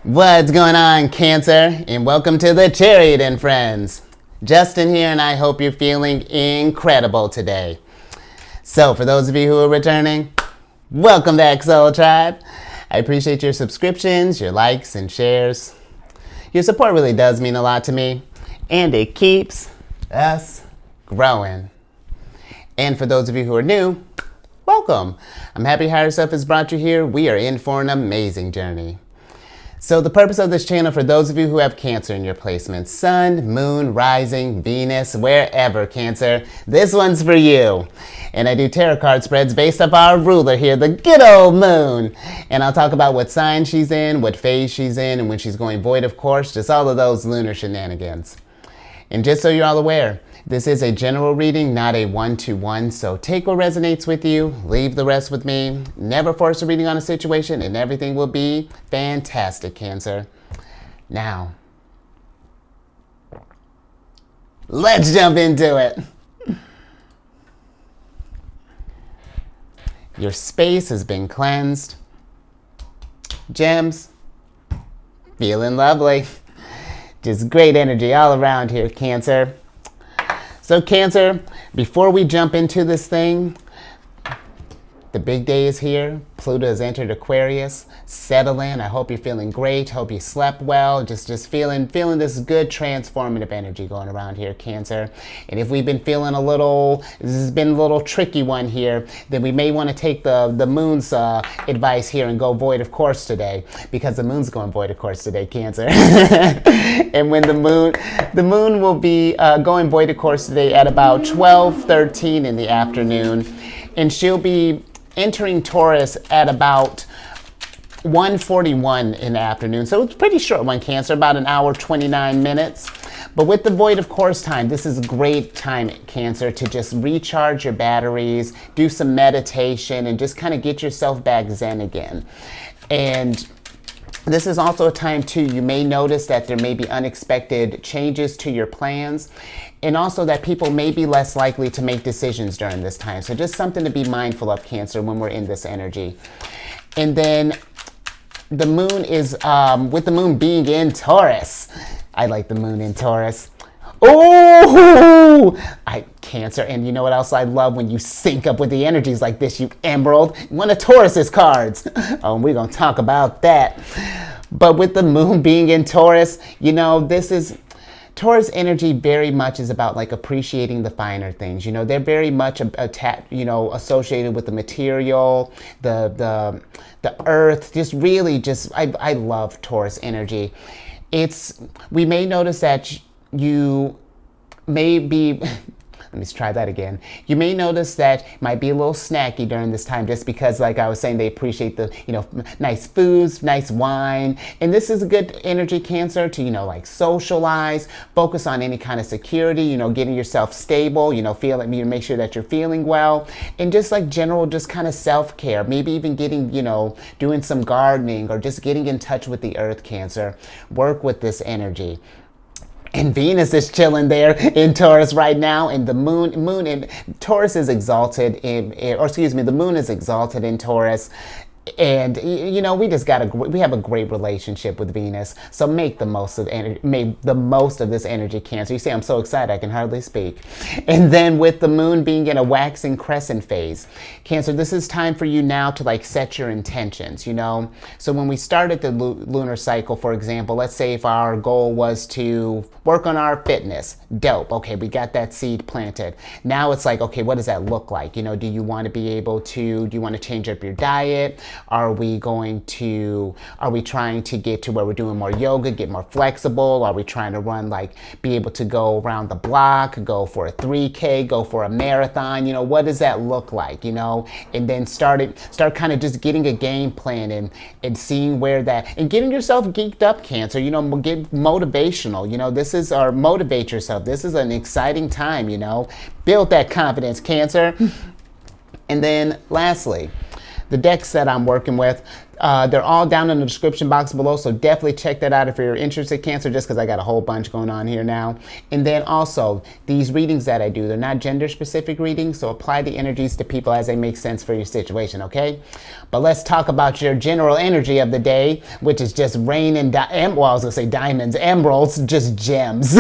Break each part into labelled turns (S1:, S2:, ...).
S1: What's going on, Cancer? And welcome to the Chariot Friends. Justin here, and I hope you're feeling incredible today. So, for those of you who are returning, welcome back, Soul Tribe. I appreciate your subscriptions, your likes, and shares. Your support really does mean a lot to me, and it keeps us growing. And for those of you who are new, welcome. I'm happy Higher Self has brought you here. We are in for an amazing journey. So the purpose of this channel, for those of you who have Cancer in your placements, Sun, Moon, Rising, Venus, wherever, Cancer, this one's for you. And I do tarot card spreads based off our ruler here, the good old Moon. And I'll talk about what sign she's in, what phase she's in, and when she's going void, of course, just all of those lunar shenanigans. And just so you're all aware, this is a general reading, not a one-to-one, so take what resonates with you, leave the rest with me. Never force a reading on a situation, and everything will be fantastic, Cancer. Now, let's jump into it. Your space has been cleansed. Gems, feeling lovely. Just great energy all around here, Cancer. So Cancer, before we jump into this thing, the big day is here. Pluto has entered Aquarius. Settle in. I hope you're feeling great. Hope you slept well. Just feeling this good transformative energy going around here, Cancer. And if we've been feeling this has been a little tricky one here, then we may want to take the moon's advice here and go void of course today, because the moon's going void of course today, Cancer. And when the moon will be going void of course today at about 12:13 in the afternoon, and she'll be entering Taurus at about 1:41 in the afternoon. So it's a pretty short one, Cancer, about an hour, 29 minutes. But with the void of course time, this is a great time, Cancer, to just recharge your batteries, do some meditation, and just kind of get yourself back zen again. And this is also a time, too, you may notice that there may be unexpected changes to your plans, and also that people may be less likely to make decisions during this time. So just something to be mindful of, Cancer, when we're in this energy. And then the moon is, with the moon being in Taurus. I like the moon in Taurus. Oh, Cancer, and you know what else I love? When you sync up with the energies like this, you emerald, one of Taurus's cards. Oh, we're going to talk about that. But with the moon being in Taurus, Taurus energy very much is about like appreciating the finer things. They're very much associated with the material, the earth, I love Taurus energy. We may notice that you may be, let me try that again. You may notice that it might be a little snacky during this time, just because, like I was saying, they appreciate the, nice foods, nice wine. And this is a good energy, Cancer, to, like socialize, focus on any kind of security, getting yourself stable, make sure that you're feeling well. And just like general, just kind of self-care, maybe even getting, doing some gardening or just getting in touch with the earth, Cancer. Work with this energy. And Venus is chilling there in Taurus right now, and the moon in Taurus is exalted the moon is exalted in Taurus. And we have a great relationship with Venus, so make the most of this energy, Cancer. You see, I'm so excited I can hardly speak. And then with the moon being in a waxing crescent phase, Cancer, this is time for you now to set your intentions. So when we started the lunar cycle, for example, let's say if our goal was to work on our fitness, dope. Okay, we got that seed planted. Now it's like, okay, what does that look like? Do you want to change up your diet? Are we trying to get to where we're doing more yoga, get more flexible? Are we trying to be able to go around the block, go for a 3K, go for a marathon? What does that look like? And then start kind of just getting a game plan and seeing where that, and getting yourself geeked up, Cancer, get motivational. Motivate yourself. This is an exciting time, build that confidence, Cancer. And then lastly, the decks that I'm working with, They're all down in the description box below, so definitely check that out if you're interested, Cancer, just because I got a whole bunch going on here now. And then also, these readings that I do, they're not gender-specific readings, so apply the energies to people as they make sense for your situation, okay? But let's talk about your general energy of the day, which is just rain and, well, I was going to say diamonds, emeralds, just gems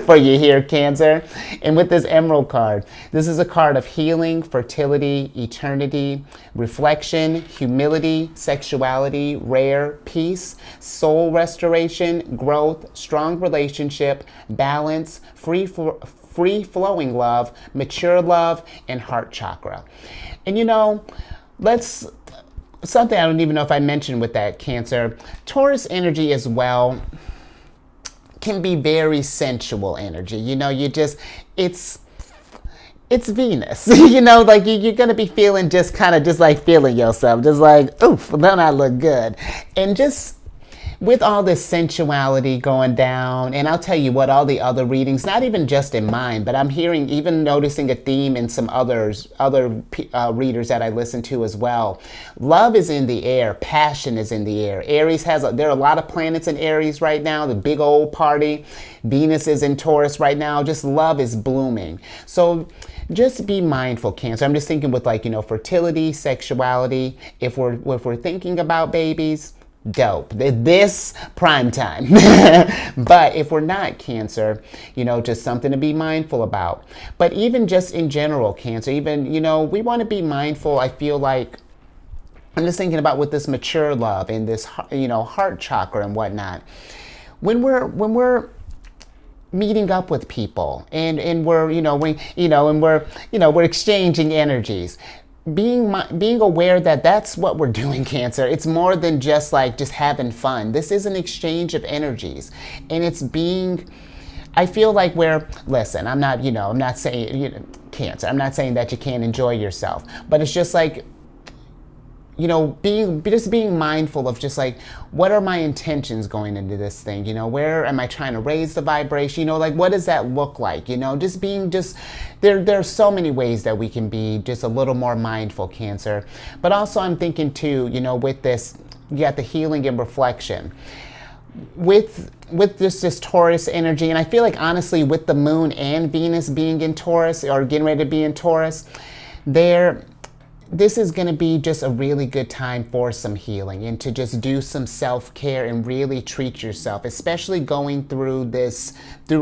S1: for you here, Cancer. And with this emerald card, this is a card of healing, fertility, eternity, reflection, humility, sexuality, rare, peace, soul restoration, growth, strong relationship, balance, free-flowing love, mature love, and heart chakra. And you know, something I don't even know if I mentioned with that, Cancer, Taurus energy as well can be very sensual energy. You know, it's Venus, you know, like you're going to be feeling just kind of just like feeling yourself, just like, oof, don't I look good? And just with all this sensuality going down, and I'll tell you what, all the other readings, not even just in mine, but I'm hearing, even noticing a theme in some other readers that I listen to as well. Love is in the air, passion is in the air. Aries there are a lot of planets in Aries right now, the big old party. Venus is in Taurus right now, just love is blooming. So just be mindful, Cancer. I'm just thinking with, like, you know, fertility, sexuality, if we're thinking about babies, dope, this prime time. But if we're not, Cancer, you know, just something to be mindful about. But even just in general, Cancer, even, you know, we want to be mindful. I feel like I'm just thinking about with this mature love and this, you know, heart chakra and whatnot. When we're meeting up with people and we're, you know, we're exchanging energies. Being aware that that's what we're doing, Cancer. It's more than just having fun. This is an exchange of energies, and it's I feel like listen, I'm not saying, you know, Cancer, I'm not saying that you can't enjoy yourself, but it's just like, you know, being mindful of just like, what are my intentions going into this thing? You know, where am I trying to raise the vibration? You know, like, what does that look like? You know, there's so many ways that we can be just a little more mindful, Cancer. But also I'm thinking too, you know, with this, you got the healing and reflection. With this Taurus energy, and I feel like honestly with the moon and Venus being in Taurus or getting ready to be in Taurus, this is going to be just a really good time for some healing and to just do some self-care and really treat yourself, especially going through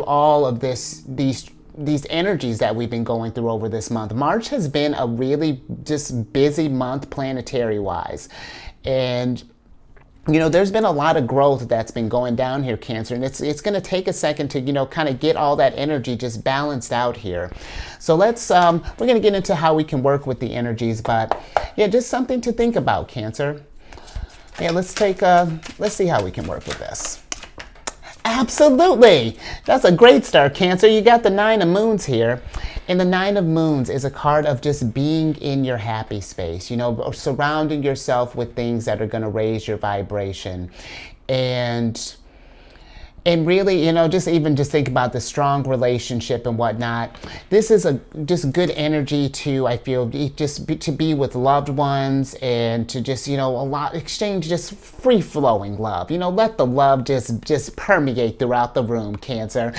S1: all of these energies that we've been going through over this month. March has been a really just busy month planetary wise. And you know, there's been a lot of growth that's been going down here, Cancer, and it's going to take a second to, you know, kind of get all that energy just balanced out here. So we're going to get into how we can work with the energies, but yeah, just something to think about, Cancer. Yeah, let's see how we can work with this. Absolutely. That's a great start, Cancer. You got the 9 of Moons here. And the 9 of Moons is a card of just being in your happy space, you know, or surrounding yourself with things that are going to raise your vibration. And really, you know, just think about the strong relationship and whatnot. This is just good energy to, I feel, to be with loved ones and to just, you know, exchange just free-flowing love. You know, let the love just permeate throughout the room, Cancer.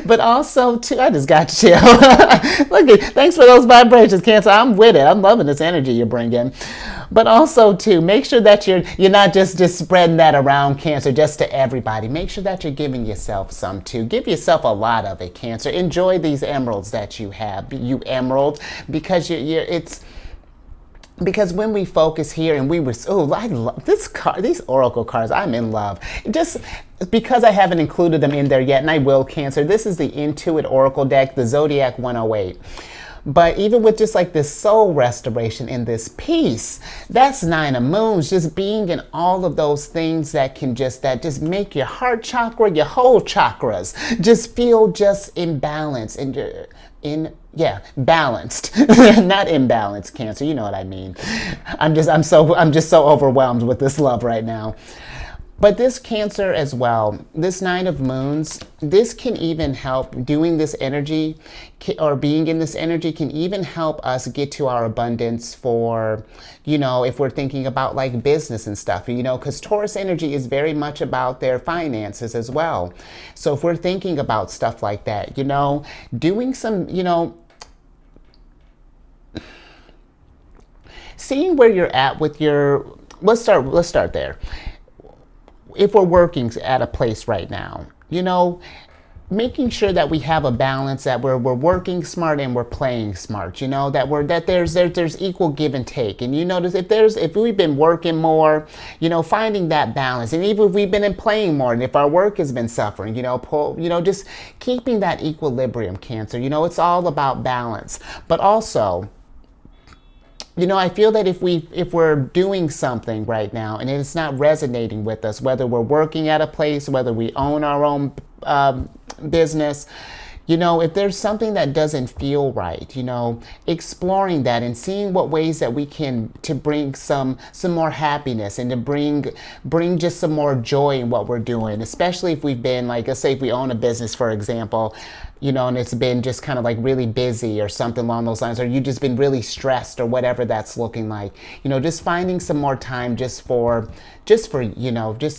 S1: But also, too, I just got chill. Look, thanks for those vibrations, Cancer. I'm with it. I'm loving this energy you're bringing. But also, too, make sure that you're not just spreading that around, Cancer, just to everybody. Make sure that you're giving yourself some, too. Give yourself a lot of it, Cancer. Enjoy these emeralds that you have, you emerald, because because when we focus here and I love this card, these oracle cards, I'm in love. Just because I haven't included them in there yet, and I will, Cancer. This is the Intuit Oracle deck, the Zodiac 108. But even with just like this soul restoration and this peace, that's 9 of Moons, just being in all of those things that just make your heart chakra, your whole chakras just feel just in balance and balanced, not imbalanced, Cancer. You know what I mean. I'm just so overwhelmed with this love right now. But this Cancer as well, this Nine of Moons, this can even help doing this energy or being in this energy can even help us get to our abundance for, if we're thinking about like business and stuff, because Taurus energy is very much about their finances as well. So if we're thinking about stuff like that, doing some, seeing where you're at with your, let's start there. If we're working at a place right now, making sure that we have a balance, that we're working smart and we're playing smart, that there's equal give and take. And you notice if we've been working more, finding that balance, and even if we've been playing more, and if our work has been suffering, just keeping that equilibrium, Cancer. It's all about balance. But also, I feel that if we're doing something right now and it's not resonating with us, whether we're working at a place, whether we own our own business, if there's something that doesn't feel right, exploring that and seeing what ways that we can to bring some more happiness and to bring just some more joy in what we're doing, especially if we've been like, let's say if we own a business, for example, and it's been just kind of like really busy or something along those lines, or you just been really stressed or whatever that's looking like, just finding some more time just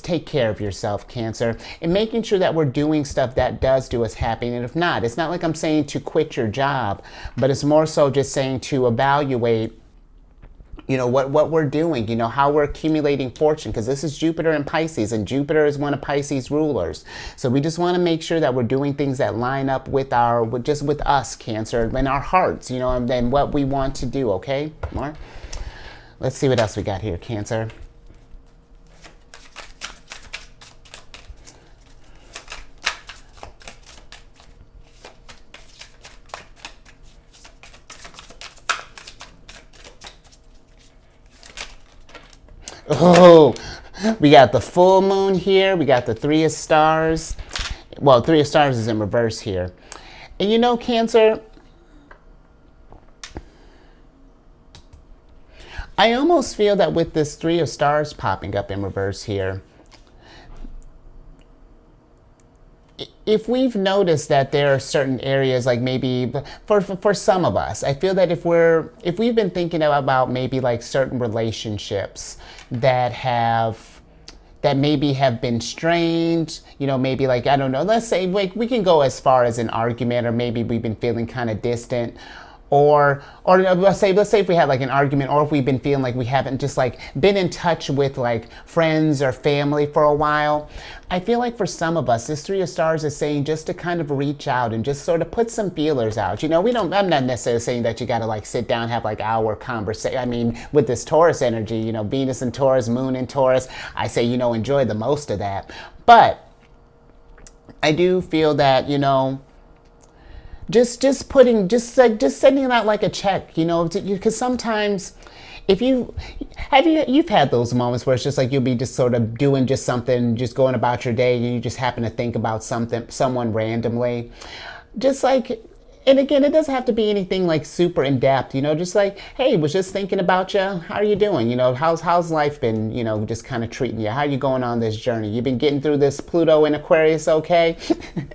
S1: take care of yourself, Cancer, and making sure that we're doing stuff that does do us happy. And if not, it's not like I'm saying to quit your job, but it's more so just saying to evaluate what we're doing, how we're accumulating fortune, because this is Jupiter in Pisces, and Jupiter is one of Pisces rulers. So we just want to make sure that we're doing things that line up with with us, Cancer, and our hearts, and then what we want to do, okay? More. Let's see what else we got here, Cancer. Oh, we got the full moon here. We got the Three of Stars. Well, Three of Stars is in reverse here. And Cancer, I almost feel that with this Three of Stars popping up in reverse here, if we've noticed that there are certain areas, like maybe for some of us, I feel that if we've been thinking about maybe like certain relationships that maybe have been strained, maybe like, I don't know, let's say like we can go as far as an argument, or maybe we've been feeling kind of distant. Or let's say if we had like an argument, or if we've been feeling like we haven't just like been in touch with like friends or family for a while. I feel like for some of us, this Three of Stars is saying just to kind of reach out and just sort of put some feelers out. I'm not necessarily saying that you got to like sit down and have like hour conversation. I mean, with this Taurus energy, Venus in Taurus, Moon in Taurus, I say, enjoy the most of that. But I do feel that, just sending out like a check, because sometimes if you've had those moments where it's just like you'll be just sort of doing just something, just going about your day, and you just happen to think about someone randomly, just like. And again, it doesn't have to be anything like super in depth, just like, hey, was just thinking about you. How are you doing? How's life been, just kind of treating you? How are you going on this journey? You've been getting through this Pluto in Aquarius, okay?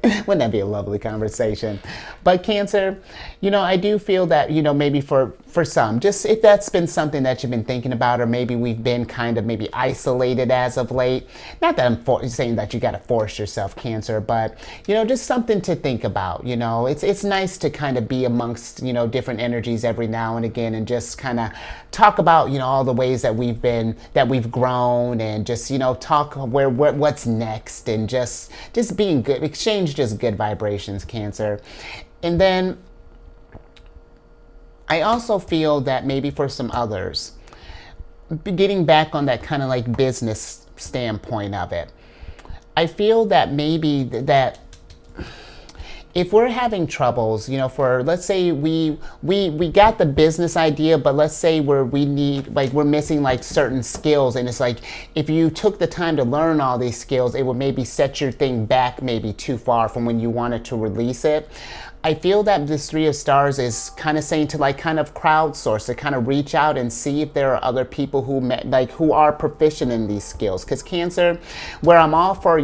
S1: Wouldn't that be a lovely conversation? But Cancer, I do feel that, maybe for some, just if that's been something that you've been thinking about, or maybe we've been kind of maybe isolated as of late. Not that I'm saying that you got to force yourself, Cancer, but, just something to think about. It's nice to kind of be amongst, different energies every now and again, and just kind of talk about, all the ways that we've grown, and just, talk what's next, and just being good, exchange just good vibrations, Cancer. And then I also feel that maybe for some others, getting back on that kind of like business standpoint of it, I feel that maybe that if we're having troubles, let's say we got the business idea, but let's say we're missing like certain skills, and it's like if you took the time to learn all these skills, it would maybe set your thing back maybe too far from when you wanted to release it. I feel that this Three of Stars is kind of saying to like kind of crowdsource, to kind of reach out and see if there are other people who who are proficient in these skills. Because Cancer, where I'm all for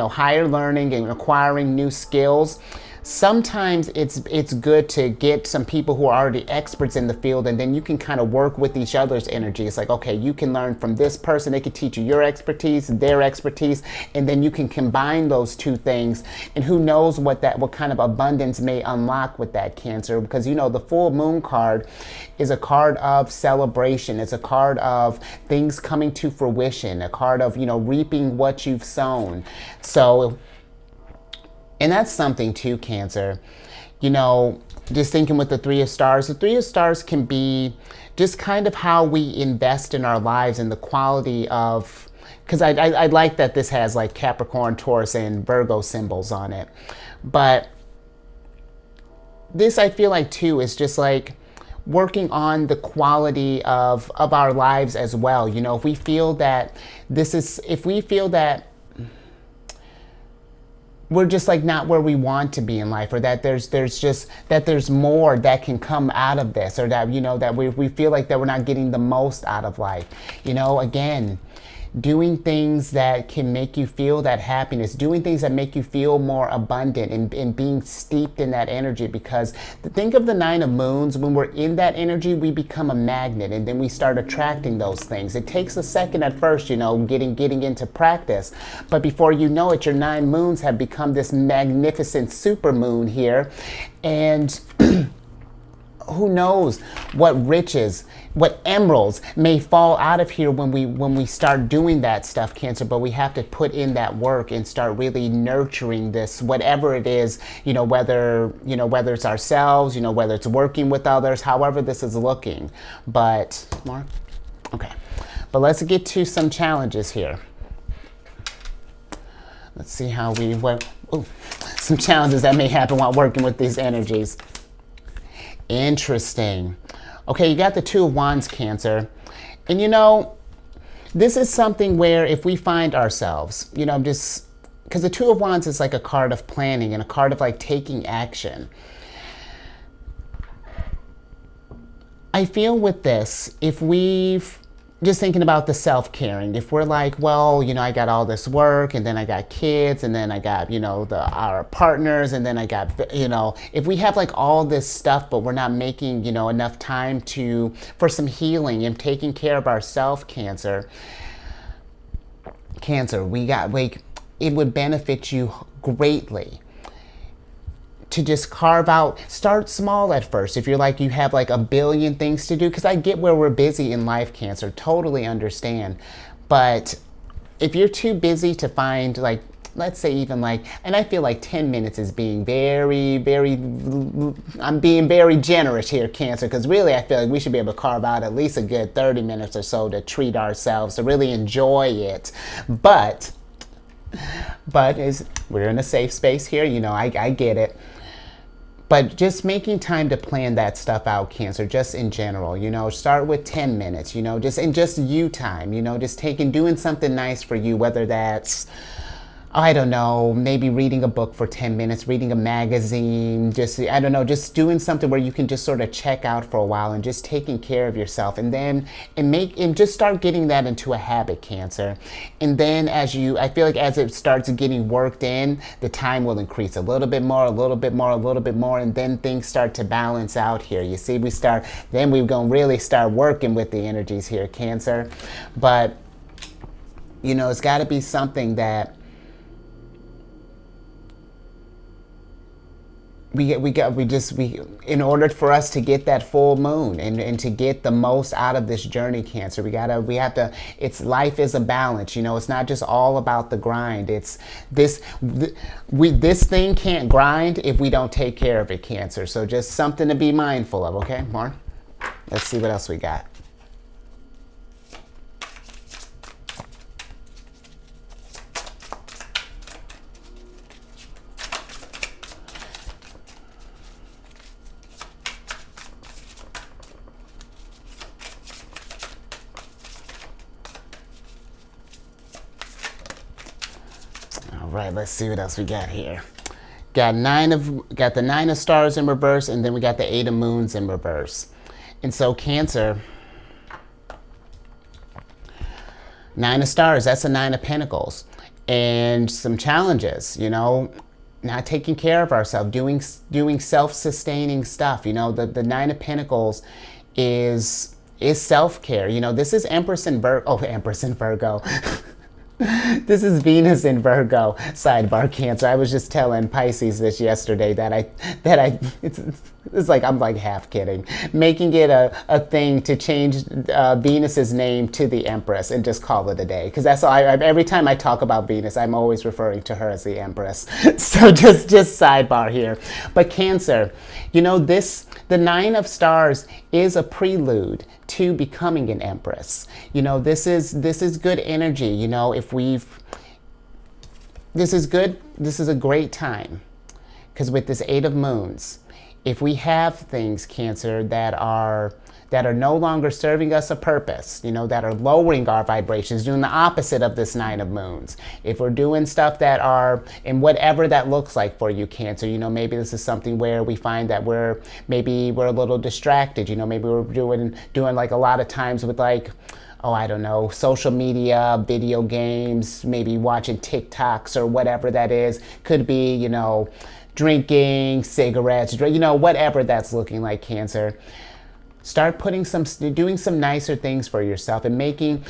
S1: higher learning and acquiring new skills, sometimes it's good to get some people who are already experts in the field, and then you can kind of work with each other's energy. It's like, okay, you can learn from this person, they can teach you your expertise, their expertise, and then you can combine those two things, and who knows what kind of abundance may unlock with that, Cancer. Because the full moon card is a card of celebration. It's a card of things coming to fruition, a card of reaping what you've sown. So, and that's something too, Cancer. Just thinking with the Three of Stars, the Three of Stars can be just kind of how we invest in our lives and the quality of, because I like that this has like Capricorn, Taurus, and Virgo symbols on it. But this, I feel like too, is just like working on the quality of our lives as well. If we feel that we're just like not where we want to be in life, or that there's more that can come out of this, or that that we feel like that we're not getting the most out of life. Again, doing things that can make you feel that happiness, doing things that make you feel more abundant, and being steeped in that energy. Because think of the Nine of Moons, when we're in that energy, we become a magnet, and then we start attracting those things. It takes a second at first, getting into practice, but before you know it, your 9 moons have become this magnificent super moon here, and who knows what riches, what emeralds may fall out of here when we start doing that stuff, Cancer. But we have to put in that work and start really nurturing this, whatever it is, whether it's ourselves, whether it's working with others, however this is looking. But Mark, okay, but let's get to some challenges here. Let's see how some challenges that may happen while working with these energies. Interesting. Okay, you got the Two of Wands, Cancer. And this is something where if we find ourselves, just because the Two of Wands is like a card of planning and a card of like taking action. I feel with this, if we've just thinking about the self-caring, if we're like, well, I got all this work, and then I got kids, and then I got, our partners, and then I got, if we have like all this stuff, but we're not making, enough time for some healing and taking care of ourselves, Cancer, we got like, it would benefit you greatly to just carve out, start small at first. If you're like, you have like a billion things to do, because I get where we're busy in life, Cancer, totally understand. But if you're too busy to find like, let's say even like, and I feel like 10 minutes is being I'm being very generous here, Cancer, because really I feel like we should be able to carve out at least a good 30 minutes or so to treat ourselves, to really enjoy it. But we're in a safe space here, I get it. But just making time to plan that stuff out, Cancer, just in general, start with 10 minutes, just you time, just doing something nice for you, whether that's, I don't know, maybe reading a book for 10 minutes, reading a magazine, just doing something where you can just sort of check out for a while and just taking care of yourself. And then, and just start getting that into a habit, Cancer. And then I feel like as it starts getting worked in, the time will increase a little bit more, and then things start to balance out here. You see, then we're going to really start working with the energies here, Cancer. But, it's got to be something that, in order for us to get that full moon and to get the most out of this journey, Cancer, life is a balance, it's not just all about the grind. This thing can't grind if we don't take care of it, Cancer. So just something to be mindful of, okay, Mark? Let's see what else we got. All right, let's see what else we got here. Got the 9 of stars in reverse, and then we got the 8 of moons in reverse. And so Cancer, 9 of stars, that's a 9 of pentacles. And some challenges, not taking care of ourselves, doing self-sustaining stuff. The 9 of pentacles is self-care. This is Empress in Virgo. This is Venus in Virgo. Sidebar, Cancer. I was just telling Pisces this yesterday it's like I'm like half kidding, making it a thing to change Venus's name to the Empress and just call it a day. Because that's all. Every time I talk about Venus, I'm always referring to her as the Empress. So just sidebar here. But Cancer, the 9 of stars is a prelude to becoming an Empress. This is good energy. This is good. This is a great time, because with this 8 of moons, if we have things, Cancer, that are no longer serving us a purpose, that are lowering our vibrations, doing the opposite of this 9 of moons. If we're doing stuff that are, and whatever that looks like for you, Cancer, maybe this is something where we find that we're a little distracted, maybe we're doing like a lot of times with like, I don't know, social media, video games, maybe watching TikToks or whatever that is. Could be, drinking, cigarettes, whatever that's looking like, Cancer. Start doing some nicer things for yourself and making,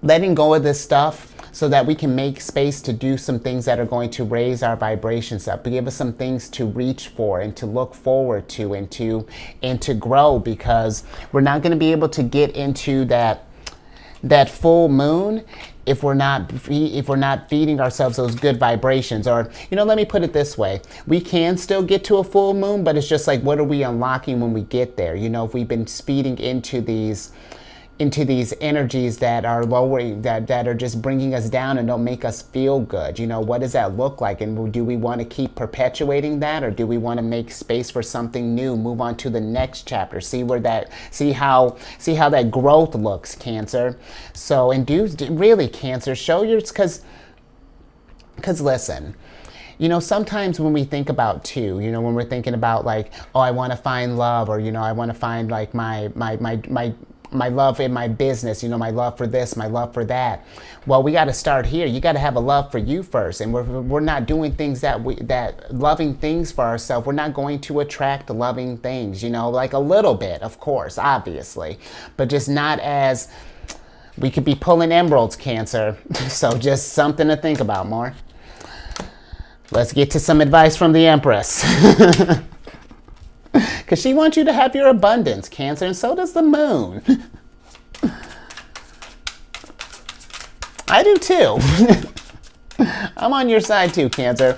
S1: letting go of this stuff so that we can make space to do some things that are going to raise our vibrations up, to give us some things to reach for and to look forward to and to grow, because we're not going to be able to get into that full moon if we're not feeding ourselves those good vibrations. Or, let me put it this way. We can still get to a full moon, but it's just like, what are we unlocking when we get there? If we've been feeding into these energies that are lowering, that are just bringing us down and don't make us feel good. What does that look like? And do we want to keep perpetuating that, or do we want to make space for something new, move on to the next chapter, see how that growth looks, Cancer? So, and really, Cancer, show because listen, sometimes when we think about when we're thinking about like, I want to find love, or, I want to find like my love in my business, my love for this, my love for that. Well, we got to start here. You got to have a love for you first. And we're not doing things that loving things for ourselves. We're not going to attract loving things, like a little bit, of course, obviously, but just not as, we could be pulling emeralds, Cancer. So just something to think about more. Let's get to some advice from the Empress. Because she wants you to have your abundance, Cancer, and so does the moon. I do too. I'm on your side too, Cancer.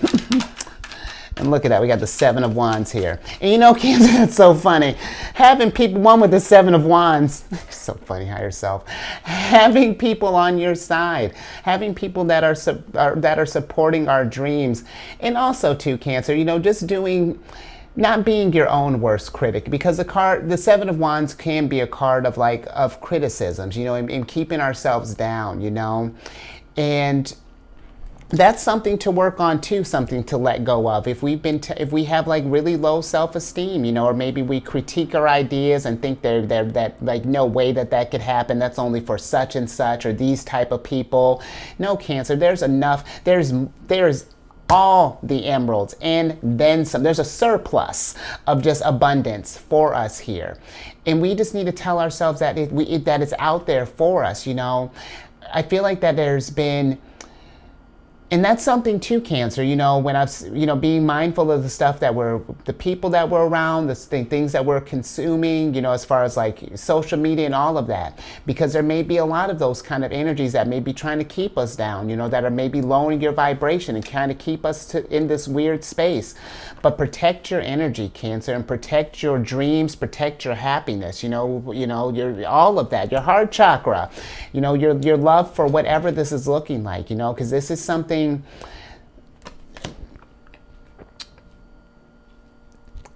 S1: And look at that, we got the 7 of Wands here. And Cancer, that's so funny. Having people, one with the 7 of Wands, so funny, higher self. Having people on your side, having people that are supporting our dreams. And also too, Cancer, just not being your own worst critic, because the 7 of Wands can be a card of criticisms, and keeping ourselves down, and that's something to work on too, something to let go of. If if we have like really low self-esteem, or maybe we critique our ideas and think they're that like, no way that could happen. That's only for such and such, or these type of people. No, Cancer, there's enough. There's all the emeralds and then some. There's a surplus of just abundance for us here, and we just need to tell ourselves that that it's out there for us. I feel like that there's been, and that's something too, Cancer, when I've, being mindful of the stuff the people that we're around, the things that we're consuming, as far as like social media and all of that, because there may be a lot of those kind of energies that may be trying to keep us down, that are maybe lowering your vibration and kind of keep us in this weird space. But protect your energy, Cancer, and protect your dreams, protect your happiness, your all of that, your heart chakra, your love for whatever this is looking like, because this is something,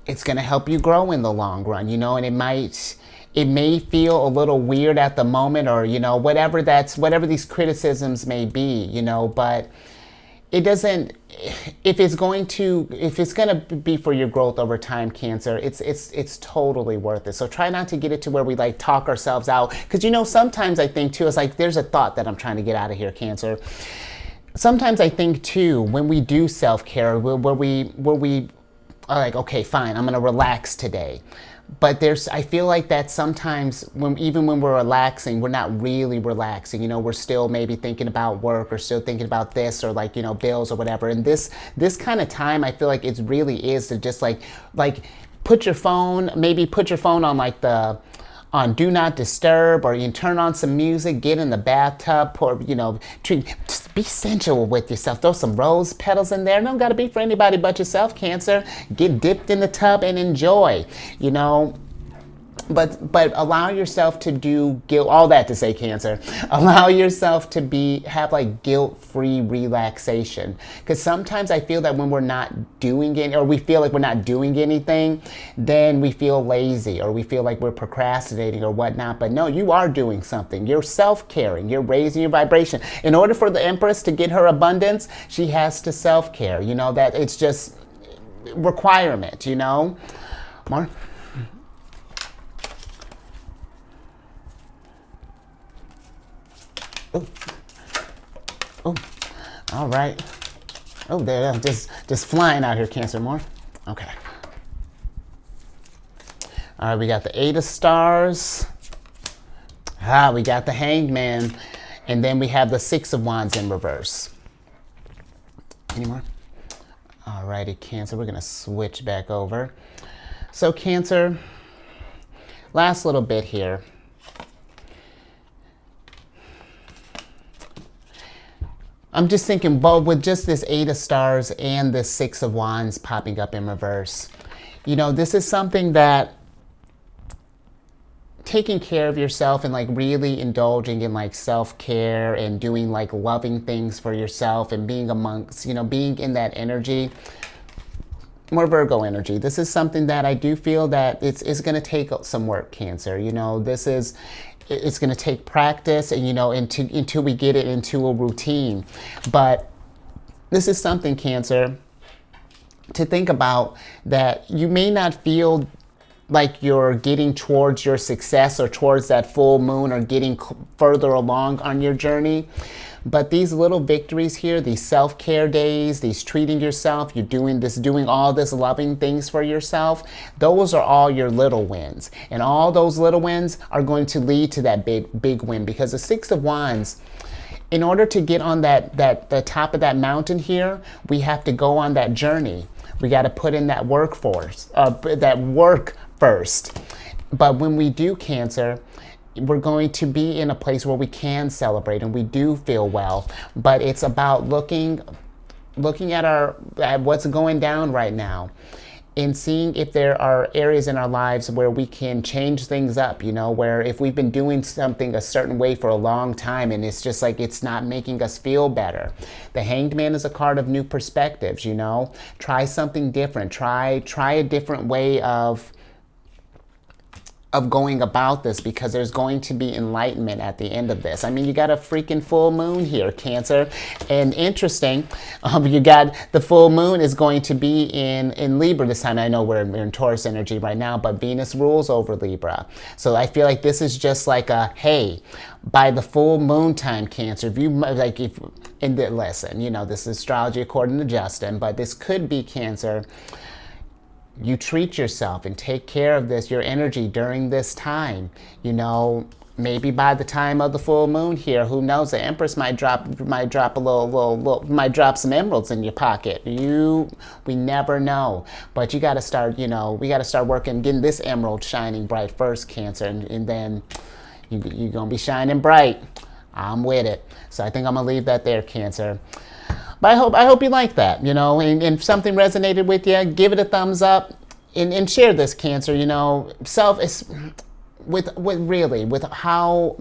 S1: it's going to help you grow in the long run, and it may feel a little weird at the moment, or, whatever these criticisms may be, but it doesn't, if it's going to be for your growth over time, Cancer, it's totally worth it. So try not to get it to where we like talk ourselves out, because sometimes I think too, it's like there's a thought that I'm trying to get out of here, Cancer. Sometimes I think too, when we do self-care, where we are like, okay, fine, I'm gonna relax today. But I feel like that sometimes even when we're relaxing, we're not really relaxing. We're still maybe thinking about work, or still thinking about this, or like, bills or whatever. And this kind of time, I feel like it really is to just like put your phone on like on do not disturb, or you can turn on some music, get in the bathtub, pour, just be sensual with yourself. Throw some rose petals in there. Don't got to be for anybody but yourself, Cancer. Get dipped in the tub and enjoy, But allow yourself to do guilt. All that to say, Cancer, allow yourself to have like guilt-free relaxation. Because sometimes I feel that when we're not doing it, or we feel like we're not doing anything, then we feel lazy, or we feel like we're procrastinating or whatnot. But no, you are doing something. You're self-caring. You're raising your vibration. In order for the Empress to get her abundance, she has to self-care. That it's just requirement. Mark. Oh, all right. Oh, there, just flying out here, Cancer. More. Okay. All right, we got the Eight of Stars. We got the Hanged Man, and then we have the Six of Wands in reverse. Any more? All righty, Cancer. We're gonna switch back over. So, Cancer. Last little bit here. I'm just thinking, well, with just this Eight of Stars and this Six of Wands popping up in reverse, this is something that taking care of yourself and like really indulging in like self-care and doing like loving things for yourself and being amongst, being in that energy, more Virgo energy. This is something that I do feel that it's going to take some work, Cancer. It's going to take practice, and until we get it into a routine. But this is something, Cancer, to think about, that you may not feel like you're getting towards your success or towards that full moon, or getting further along on your journey. But these little victories here, these self-care days, these treating yourself, you're doing all this loving things for yourself, those are all your little wins. And all those little wins are going to lead to that big win. Because the Six of Wands, in order to get on the top of that mountain here, we have to go on that journey. We got to put in that work first. But when we do, Cancer, we're going to be in a place where we can celebrate and we do feel well. But it's about looking at what's going down right now, and seeing if there are areas in our lives where we can change things up, where if we've been doing something a certain way for a long time and it's just like it's not making us feel better. The Hanged Man is a card of new perspectives, Try something different. Try a different way of going about this, because there's going to be enlightenment at the end of this. I mean, you got a freaking full moon here, Cancer. And interesting, you got the full moon is going to be in Libra this time. I know we're in Taurus energy right now, but Venus rules over Libra. So I feel like this is just like hey, by the full moon time, Cancer, listen, this is astrology according to Justin, but this could be, Cancer, you treat yourself and take care of your energy during this time. Maybe by the time of the full moon here, who knows, the Empress might drop some emeralds in your pocket. We never know. But you got to start, we got to start working, getting this emerald shining bright first, Cancer, and then you're going to be shining bright. I'm with it. So I think I'm going to leave that there, Cancer. But I hope you like that, and if something resonated with you, give it a thumbs up and share this, Cancer. With how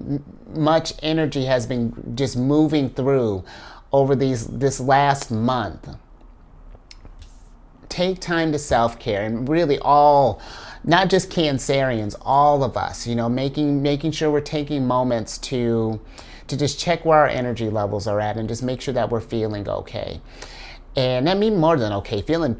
S1: much energy has been just moving through over this last month. Take time to self-care, and really not just Cancerians, all of us, making sure we're taking moments to to just check where our energy levels are at and just make sure that we're feeling okay. And I mean more than okay, feeling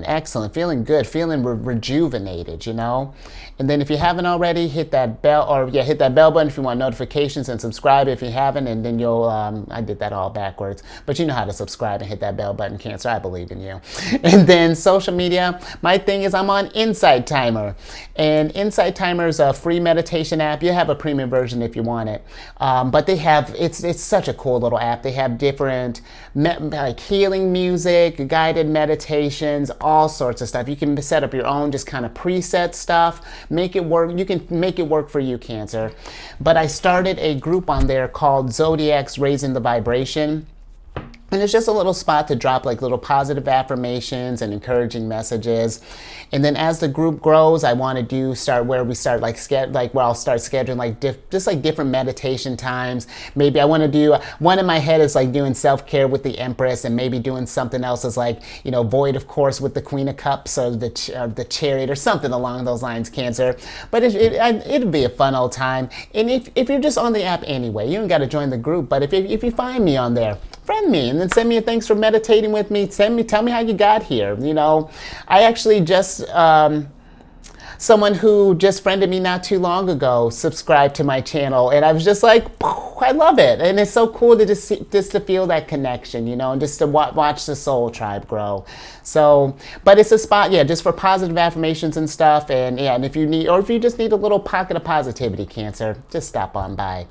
S1: excellent, feeling good, feeling rejuvenated, you know. And then if you haven't already, hit that bell, or yeah, hit that bell button if you want notifications, and subscribe if you haven't. And then you'll, I did that all backwards, but you know how to subscribe and hit that bell button, Cancer. I believe in you. And then social media, my thing is I'm on Insight Timer, and Insight Timer is a free meditation app. You have a premium version if you want it, but they have it's such a cool little app. They have different like healing music, guided meditations, all sorts of stuff. You can set up your own just kind of preset stuff, make it work. You can make it work for you, Cancer. But I started a group on there called Zodiac's Raising the Vibration. And it's just a little spot to drop like little positive affirmations and encouraging messages. And then as the group grows, I want to start where I'll start scheduling like different meditation times. Maybe I want to do one in my head is like doing self-care with the Empress, and maybe doing something else is like, you know, Void of Course with the Queen of Cups, or the Chariot, or something along those lines, Cancer. But it'll be a fun old time. And if you're just on the app anyway, you don't got to join the group. But if you find me on there, friend me, and then send me a thanks for meditating with me. Tell me how you got here. You know, I actually just someone who just friended me not too long ago subscribed to my channel, and I was just like, I love it, and it's so cool to just to feel that connection, you know, and just to watch the soul tribe grow. So, but it's a spot, yeah, just for positive affirmations and stuff, and yeah, and if you just need a little pocket of positivity, Cancer, just stop on by.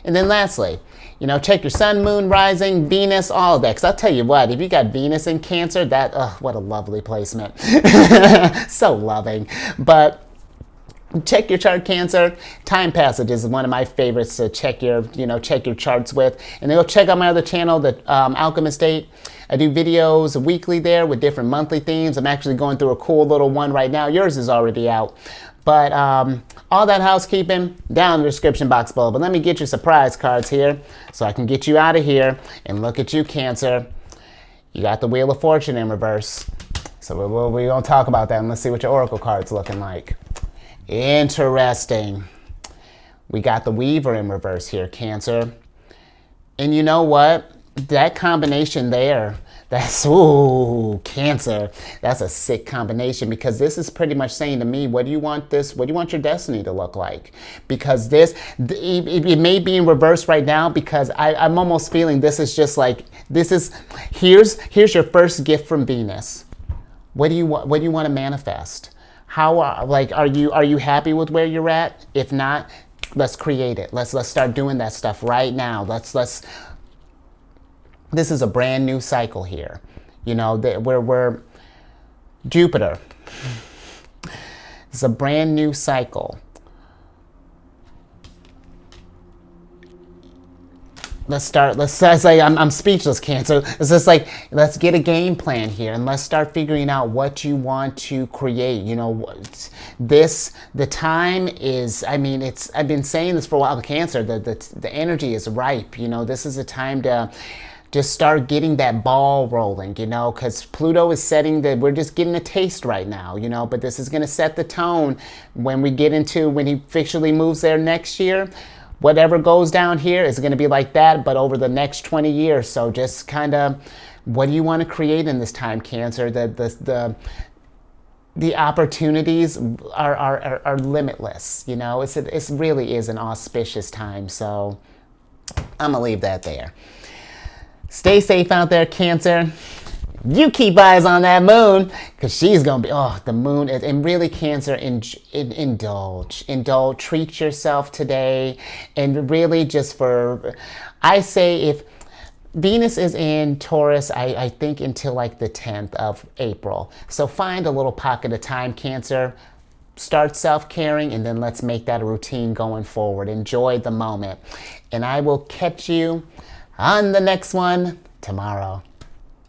S1: And then lastly, you know, check your sun, moon, rising, Venus, all of that. Because I'll tell you what, if you got Venus in Cancer, what a lovely placement. So loving. But check your chart, Cancer. Time Passages is one of my favorites to check your charts with. And then go check out my other channel, the Alchemist 8. I do videos weekly there with different monthly themes. I'm actually going through a cool little one right now. Yours is already out. But all that housekeeping down in the description box below. But let me get your surprise cards here so I can get you out of here. And look at you, Cancer. You got the Wheel of Fortune in reverse. So we're going to talk about that, and let's see what your oracle card's looking like. Interesting. We got the Weaver in reverse here, Cancer. And you know what? That combination there, that's, ooh, Cancer. That's a sick combination, because this is pretty much saying to me, what do you want your destiny to look like? Because it may be in reverse right now, because I'm almost feeling this is just like, here's your first gift from Venus. What do you want to manifest? Are you happy with where you're at? If not, let's create it. Let's start doing that stuff right now. This is a brand new cycle here. You know, we're Jupiter. It's a brand new cycle. I'm speechless, Cancer. It's just like, let's get a game plan here, and let's start figuring out what you want to create. You know, the time is, I mean, I've been saying this for a while, Cancer, the energy is ripe. You know, this is a time to just start getting that ball rolling, you know, because Pluto is we're just getting a taste right now, you know, but this is going to set the tone when he officially moves there next year. Whatever goes down here is going to be like that, but over the next 20 years. So just kind of, what do you want to create in this time, Cancer? The opportunities are limitless, you know. It really is an auspicious time. So I'm going to leave that there. Stay safe out there, Cancer. You keep eyes on that moon, because she's going to be, the moon. And really, Cancer, indulge. Treat yourself today. And really I say, if Venus is in Taurus, I think until like the 10th of April. So find a little pocket of time, Cancer. Start self-caring, and then let's make that a routine going forward. Enjoy the moment. And I will catch you on the next one tomorrow.